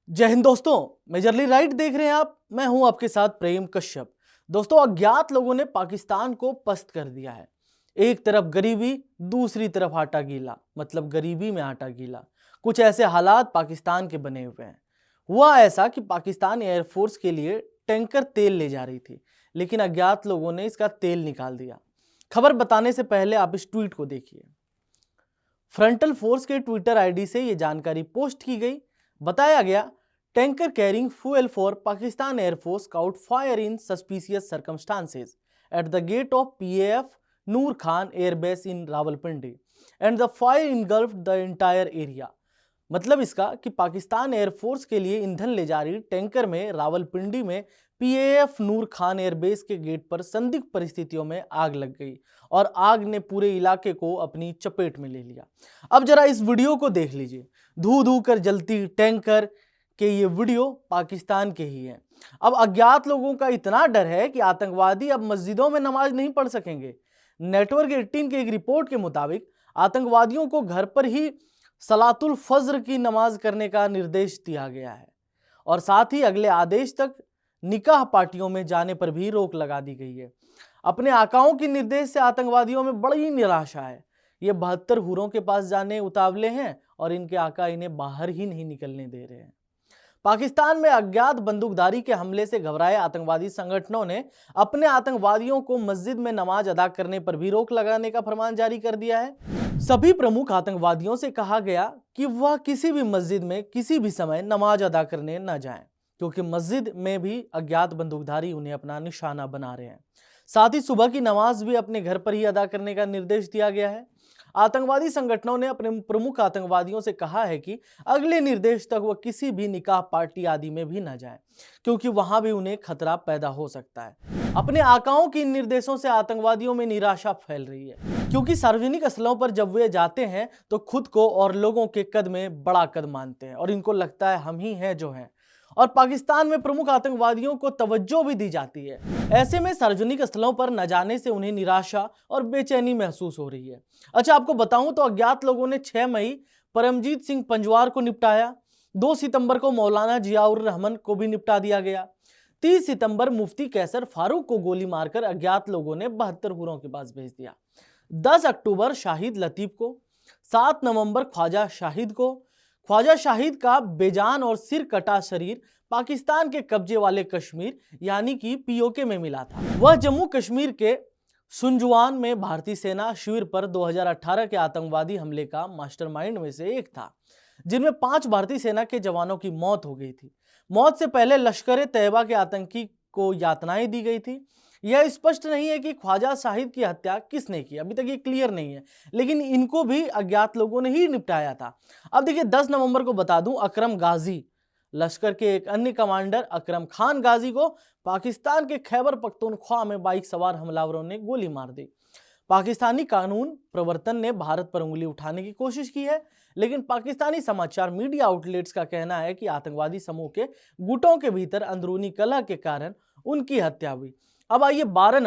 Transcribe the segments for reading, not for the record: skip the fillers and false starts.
जय हिंद दोस्तों, majorly right देख रहे हैं आप। मैं हूं आपके साथ प्रेम कश्यप। दोस्तों, अज्ञात लोगों ने पाकिस्तान को पस्त कर दिया है। एक तरफ गरीबी, दूसरी तरफ आटा गीला, मतलब गरीबी में आटा गीला। कुछ ऐसे हालात पाकिस्तान के बने हुए हैं। हुआ ऐसा कि पाकिस्तान एयरफोर्स के लिए टैंकर तेल ले जा रही थी, लेकिन अज्ञात लोगों ने इसका तेल निकाल दिया। खबर बताने से पहले आप इस ट्वीट को देखिए। फ्रंटल फोर्स के ट्विटर आईडी से यह जानकारी पोस्ट की गई। बताया गया, tanker carrying fuel for Pakistan Air Force caught fire in suspicious circumstances at the gate of PAF Noor Khan Air Base in Rawalpindi and the fire engulfed the entire area। मतलब इसका कि Pakistan air force के लिए ईंधन ले जा रही tanker में रावलपिंडी में PAF नूर खान एयरबेस के गेट पर संदिग्ध परिस्थितियों में आग लग गई और आग ने पूरे इलाके को अपनी चपेट में ले लिया। अब जरा इस वीडियो को देख लीजिए। धू धू कर जलती टैंकर के ये वीडियो पाकिस्तान के ही हैं। अब अज्ञात लोगों का इतना डर है कि आतंकवादी अब मस्जिदों में नमाज नहीं पढ़ सकेंगे। नेटवर्क 18 के एक रिपोर्ट के मुताबिक आतंकवादियों को घर पर ही सलातुल फज्र की नमाज करने का निर्देश दिया गया है और साथ ही अगले आदेश तक निकाह पार्टियों में जाने पर भी रोक लगा दी गई है। अपने आकाओं के निर्देश से आतंकवादियों में बड़ी निराशा है। ये 72 हुरों के पास जाने उतावले हैं और इनके आका इन्हें बाहर ही नहीं निकलने दे रहे हैं। पाकिस्तान में अज्ञात बंदूकधारी के हमले से घबराए आतंकवादी संगठनों ने अपने आतंकवादियों को मस्जिद में नमाज अदा करने पर भी रोक लगाने का फरमान जारी कर दिया है। सभी प्रमुख आतंकवादियों से कहा गया कि वह किसी भी मस्जिद में किसी भी समय नमाज अदा करने न जाएं, क्योंकि मस्जिद में भी अज्ञात बंदूकधारी उन्हें अपना निशाना बना रहे हैं। साथ ही सुबह की नमाज भी अपने घर पर ही अदा करने का निर्देश दिया गया है। आतंकवादी संगठनों ने अपने प्रमुख आतंकवादियों से कहा है कि अगले निर्देश तक वह किसी भी निकाह पार्टी आदि में भी न जाएं, क्योंकि वहां भी उन्हें खतरा पैदा हो सकता है। अपने आकाओं के इन निर्देशों से आतंकवादियों में निराशा फैल रही है, क्योंकि सार्वजनिक स्थलों पर जब वे जाते हैं तो खुद को और लोगों के कद में बड़ा कद मानते हैं और इनको लगता है हम ही हैं जो हैं, और पाकिस्तान में प्रमुख आतंकवादियों को तवज्जो भी दी जाती है। ऐसे में सार्वजनिक स्थलों पर न जाने से उन्हें निराशा और बेचैनी महसूस हो रही है। अच्छा, आपको बताऊं तो अज्ञात लोगों ने 6 मई परमजीत सिंह पंजवार को निपटाया। 2 सितंबर को मौलाना जियाउर रहमान को भी निपटा दिया गया। 30 सितंबर मुफ्ती कैसर फारूक को गोली मारकर अज्ञात लोगों ने 72 हुरों के पास भेज दिया। 10 अक्टूबर शाहिद लतीफ को, 7 नवंबर ख्वाजा शाहिद को। ख्वाजा शाहिद का बेजान और सिर कटा शरीर पाकिस्तान के कब्जे वाले कश्मीर यानी कि पीओके में मिला था। वह जम्मू कश्मीर के सुंजवान में भारतीय सेना शिविर पर 2018 के आतंकवादी हमले का मास्टरमाइंड में से एक था, जिनमें 5 भारतीय सेना के जवानों की मौत हो गई थी। मौत से पहले लश्कर तैयबा के आतंकी को यातनाएं दी गई थी। यह स्पष्ट नहीं है कि ख्वाजा शाहिद की हत्या किसने की, अभी तक ये क्लियर नहीं है, लेकिन इनको भी अज्ञात लोगों ने ही निपटाया था। अब देखिए, 10 नवंबर को बता दूं, अकरम गाजी, लश्कर के एक अन्य कमांडर अकरम खान गाजी को पाकिस्तान के खैबर पख्तूनख्वा में बाइक सवार हमलावरों ने गोली मार दी। पाकिस्तानी कानून प्रवर्तन ने भारत पर उंगली उठाने की कोशिश की है, लेकिन पाकिस्तानी समाचार मीडिया आउटलेट्स का कहना है कि आतंकवादी समूह के गुटों के भीतर अंदरूनी कलह के कारण उनकी हत्या हुई। अब आइए 12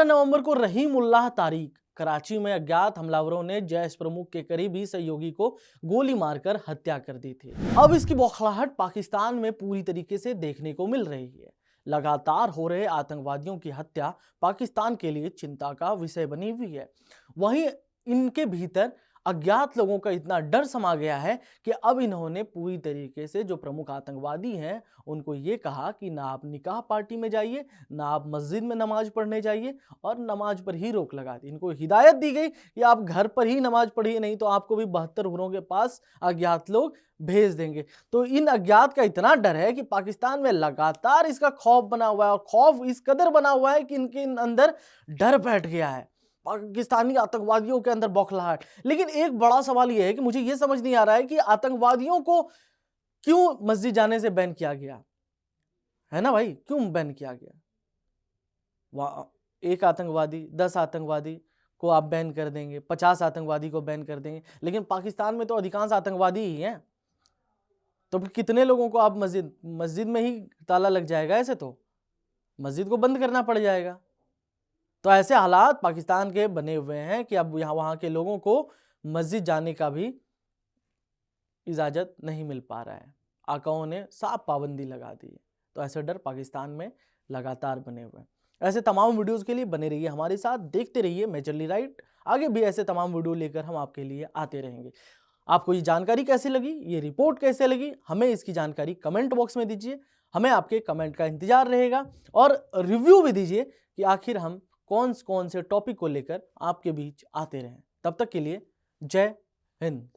नवंबर को रहीम उल्लाह तारिक कराची में अज्ञात हमलावरों ने जैश प्रमुख के करीबी सहयोगी को गोली मारकर हत्या कर दी थी। अब इसकी बौखलाहट पाकिस्तान में पूरी तरीके से देखने को मिल रही है। लगातार हो रहे आतंकवादियों की हत्या पाकिस्तान के लिए चिंता का विषय बनी हुई है। वहीं इनके भीतर अज्ञात लोगों का इतना डर समा गया है कि अब इन्होंने पूरी तरीके से जो प्रमुख आतंकवादी हैं उनको ये कहा कि ना आप निकाह पार्टी में जाइए, ना आप मस्जिद में नमाज पढ़ने जाइए, और नमाज पर ही रोक लगा दी। इनको हिदायत दी गई कि आप घर पर ही नमाज पढ़िए, नहीं तो आपको भी 72 हुरों के पास अज्ञात लोग भेज देंगे। तो इन अज्ञात का इतना डर है कि पाकिस्तान में लगातार इसका खौफ बना हुआ है, और खौफ इस कदर बना हुआ है कि इनके अंदर डर बैठ गया है, पाकिस्तानी आतंकवादियों के अंदर बौखलाहट। लेकिन एक बड़ा सवाल यह है कि मुझे यह समझ नहीं आ रहा है कि आतंकवादियों को क्यों मस्जिद जाने से बैन किया गया है ना भाई, क्यों बैन किया गया? एक आतंकवादी, 10 आतंकवादी को आप बैन कर देंगे, 50 आतंकवादी को बैन कर देंगे, लेकिन पाकिस्तान में तो अधिकांश आतंकवादी ही हैं। तो फिर कितने लोगों को आप मस्जिद में ही ताला लग जाएगा, ऐसे तो मस्जिद को बंद करना पड़ जाएगा। तो ऐसे हालात पाकिस्तान के बने हुए हैं कि अब वहां के लोगों को मस्जिद जाने का भी इजाजत नहीं मिल पा रहा है। आकाओं ने साफ पाबंदी लगा दी है। तो ऐसे डर पाकिस्तान में लगातार बने हुए हैं। ऐसे तमाम वीडियोस के लिए बने रहिए हमारे साथ, देखते रहिए मेजरली राइट। आगे भी ऐसे तमाम वीडियो लेकर हम आपके लिए आते रहेंगे। आपको ये जानकारी कैसी लगी, ये रिपोर्ट कैसे लगी, हमें इसकी जानकारी कमेंट बॉक्स में दीजिए। हमें आपके कमेंट का इंतजार रहेगा और रिव्यू भी दीजिए कि आखिर हम कौन कौन से टॉपिक को लेकर आपके बीच आते रहें। तब तक के लिए जय हिंद।